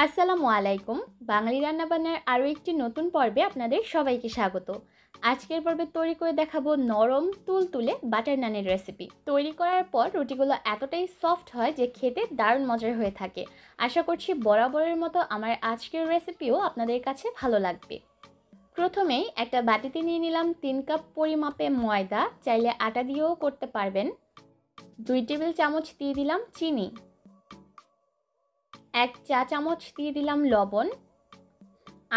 আসসালামু আলাইকুম। বাঙালি রান্নাবান্নার আরও একটি নতুন পর্বে আপনাদের সবাইকে স্বাগত। আজকের পর্বে তৈরি করে দেখাবো নরম তুলতুলে বাটার নানের রেসিপি। তৈরি করার পর রুটিগুলো এতটাই সফট হয় যে খেতে দারুণ মজার হয়ে থাকে। আশা করছি বরাবরের মতো আমার আজকের রেসিপিও আপনাদের কাছে ভালো লাগবে। প্রথমেই একটা বাটিতে নিয়ে নিলাম 3 কাপ পরিমাপে ময়দা, চাইলে আটা দিয়েও করতে পারবেন। 2 টেবিল চামচ দিয়ে দিলাম চিনি, 1 চা চামচ দিয়ে দিলাম লবণ,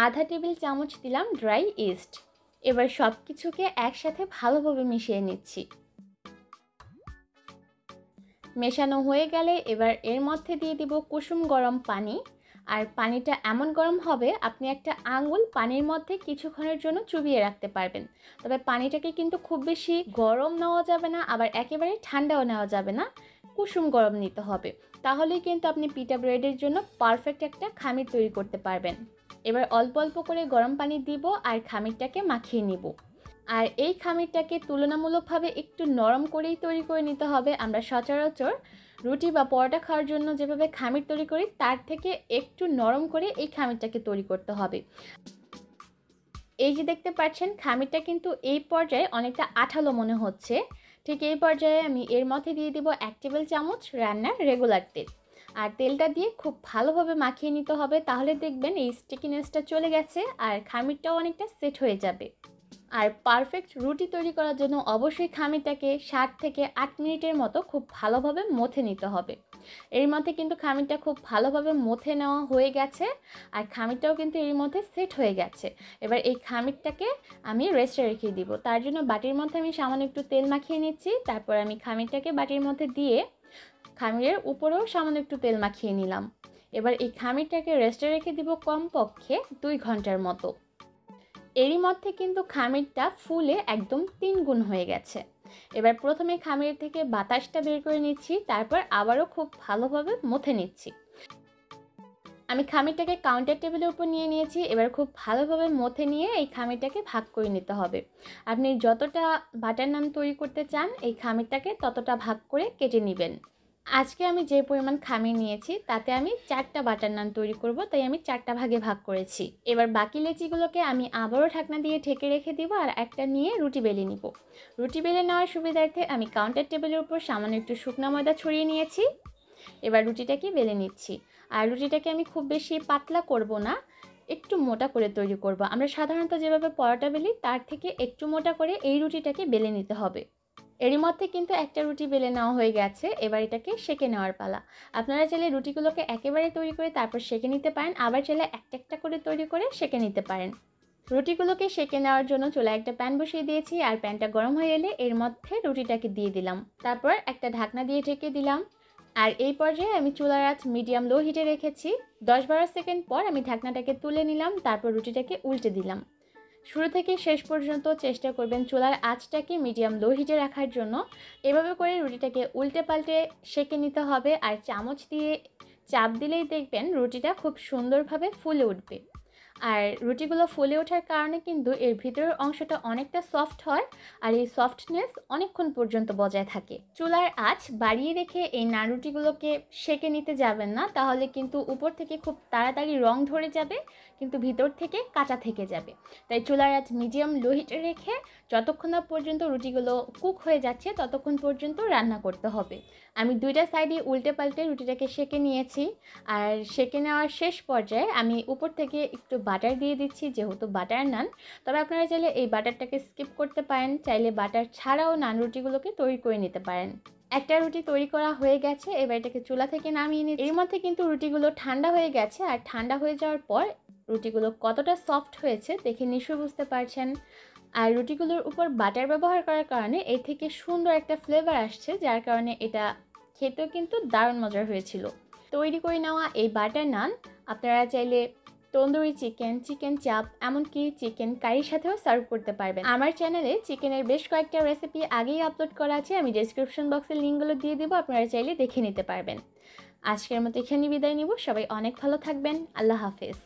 আধা টেবিল চামচ দিলাম ড্রাই ইস্ট। এবার সব কিছুকে একসাথে ভালোভাবে মিশিয়ে নিচ্ছি। মেশানো হয়ে গেলে এবার এর মধ্যে দিয়ে দিব কুসুম গরম পানি। আর পানিটা এমন গরম হবে আপনি একটা আঙুল পানির মধ্যে কিছুক্ষণের জন্য চুবিয়ে রাখতে পারবেন। তবে পানিটাকে কিন্তু খুব বেশি গরম নেওয়া যাবে না, আবার একেবারে ঠান্ডাও নেওয়া যাবে না, কুসুম গরম নিতে হবে। তাহলেই কিন্তু আপনি পিটা ব্রেডের জন্য পারফেক্ট একটা খামির তৈরি করতে পারবেন। এবার অল্প অল্প করে গরম পানি দিব আর খামিরটাকে মাখিয়ে নিব। আর এই খামিরটাকে তুলনামূলকভাবে একটু নরম করেই তৈরি করে নিতে হবে। আমরা সচরাচর রুটি বা পরোটা খাওয়ার জন্য যেভাবে খামির তৈরি করি তার থেকে একটু নরম করে এই খামিরটাকে তৈরি করতে হবে। এই যে দেখতে পাচ্ছেন খামিরটা কিন্তু এই পর্যায়ে অনেকটা আঠালো মনে হচ্ছে। ঠিক এই পর্যায়ে আমি এর মধ্যে দিয়ে দিব 1 টেবিল চামচ রান্নার রেগুলার তেল। আর তেলটা দিয়ে খুব ভালোভাবে মাখিয়ে নিতে হবে, তাহলে দেখবেন এই স্টিকিনেসটা চলে গেছে আর খামিরটাও অনেকটা সেট হয়ে যাবে। আর পারফেক্ট রুটি তৈরি করার জন্য অবশ্যই খামিরটাকে 7 থেকে 8 মিনিটের মতো খুব ভালোভাবে মথে নিতে হবে। এর মধ্যে কিন্তু খামিরটা খুব ভালোভাবে মথে নেওয়া হয়ে গেছে আর খামিরটাও কিন্তু এর মধ্যে সেট হয়ে গেছে। এবার এই খামিরটাকে আমি রেস্টে রেখে দিব। তার জন্য বাটির মধ্যে আমি সামান্য একটু তেল মাখিয়ে নিচ্ছি। তারপর আমি খামিরটাকে বাটির মধ্যে দিয়ে খামিরের উপরেও সামান্য একটু তেল মাখিয়ে নিলাম। এবার এই খামিরটাকে রেস্টে রেখে দিব কমপক্ষে 2 ঘন্টার মতো। এরই মধ্যে কিন্তু খামিরটা ফুলে একদম 3 গুণ হয়ে গেছে। এবার প্রথমে খামির থেকে বাতাসটা বের করে নিচ্ছি, তারপর আবারও খুব ভালোভাবে মথে নিচ্ছি। আমি খামিরটাকে কাউন্টার টেবিলের উপর নিয়ে নিয়েছি। এবার খুব ভালোভাবে মথে নিয়ে এই খামিরটাকে ভাগ করে নিতে হবে। আপনি যতটা বাটার নান তৈরি করতে চান এই খামিরটাকে ততটা ভাগ করে কেটে নেবেন। আজকে আমি যে পরিমাণ খামির নিয়েছি তাতে আমি 4টা বাটার নান তৈরি করব, তাই আমি 4টা ভাগে ভাগ করেছি। এবার বাকি লেচিগুলোকে আমি আবারও ঢাকনা দিয়ে ঢেকে রেখে দিব আর একটা নিয়ে রুটি বেলে নিব। রুটি বেলে নেওয়ার সুবিধার্থে আমি কাউন্টার টেবিলের উপর সামান্য একটু শুকনো ময়দা ছড়িয়ে নিয়েছি। এবার রুটিটাকে বেলে নিচ্ছি। আর রুটিটাকে আমি খুব বেশি পাতলা করব না, একটু মোটা করে তৈরি করব। আমরা সাধারণত যেভাবে পরোটা বেলি তার থেকে একটু মোটা করে এই রুটিটাকে বেলে নিতে হবে। এরই মধ্যে কিন্তু একটা রুটি বেলে নেওয়া হয়ে গেছে। এবার এটাকে সেঁকে নেওয়ার পালা। আপনারা চাইলে রুটিগুলোকে একেবারে তৈরি করে তারপর সেঁকে নিতে পারেন, আবার চাইলে একটা একটা করে তৈরি করে সেঁকে নিতে পারেন। রুটিগুলোকে সেঁকে নেওয়ার জন্য চুলায় একটা প্যান বসিয়ে দিয়েছি আর প্যানটা গরম হয়ে এলে এর মধ্যে রুটিটাকে দিয়ে দিলাম। তারপর একটা ঢাকনা দিয়ে ঢেকে দিলাম। আর এই পর্যায়ে আমি চুলার আঁচ মিডিয়াম লো হিটে রেখেছি। 10-12 সেকেন্ড পর আমি ঢাকনাটাকে তুলে নিলাম, তারপর রুটিটাকে উল্টে দিলাম। শুরু থেকে শেষ পর্যন্ত চেষ্টা করবেন চুলার আঁচটাকে মিডিয়াম লো হিটে রাখার জন্য। এভাবে করে রুটিটাকে উল্টে পাল্টে সেঁকে নিতে হবে আর চামচ দিয়ে চাপ দিলেই দেখবেন রুটিটা খুব সুন্দরভাবে ফুলে উঠবে। আর রুটিগুলো ফুলে ওঠার কারণে কিন্তু এর ভিতরের অংশটা অনেকটা সফট হয় আর এই সফটনেস অনেকক্ষণ পর্যন্ত বজায় থাকে। চুলার আঁচ বাড়িয়ে রেখে এই নান রুটিগুলোকে সেঁকে নিতে যাবেন না, তাহলে কিন্তু উপর থেকে খুব তাড়াতাড়ি রং ধরে যাবে কিন্তু ভিতর থেকে কাঁচা থেকে যাবে। তাই চুলার আঁচ মিডিয়াম লো হিটে রেখে যতক্ষণ না পর্যন্ত রুটিগুলো কুক হয়ে যাচ্ছে ততক্ষণ পর্যন্ত রান্না করতে হবে। আমি 2টা সাইডে উল্টে পাল্টে রুটিটাকে সেঁকে নিয়েছি। আর সেঁকে নেওয়ার শেষ পর্যায়ে আমি উপর থেকে একটু বাটার দিয়ে দিচ্ছি, যেহেতু বাটার নান। তবে আপনারা চাইলে এই বাটারটাকে স্কিপ করতে পারেন, চাইলে বাটার ছাড়াও নান রুটিগুলোকে তৈরি করে নিতে পারেন। একটা রুটি তৈরি করা হয়ে গেছে, এবার এটাকে চুলা থেকে নামিয়ে নিই। এর মধ্যে কিন্তু রুটিগুলো ঠান্ডা হয়ে গেছে আর ঠান্ডা হয়ে যাওয়ার পর রুটিগুলো কতটা সফট হয়েছে দেখে নিশ্চয়ই বুঝতে পারছেন। আর রুটিগুলোর উপর বাটার ব্যবহার করার কারণে এর থেকে সুন্দর একটা ফ্লেভার আসছে, যার কারণে এটা খেতেও কিন্তু দারুণ মজার হয়েছিল। তৈরি করে নেওয়া এই বাটার নান আপনারা চাইলে তন্দুরি চিকেন, চিকেন চাপ, এমনকি চিকেন কারির সাথেও সার্ভ করতে পারবেন। আমার চ্যানেলে চিকেনের বেশ কয়েকটা রেসিপি আগেই আপলোড করা আছে, আমি ডেসক্রিপশন বক্সে লিঙ্কগুলো দিয়ে দেবো, আপনারা চাইলে দেখে নিতে পারবেন। আজকের মতো এখানেই বিদায় নিব। সবাই অনেক ভালো থাকবেন। আল্লাহ হাফেজ।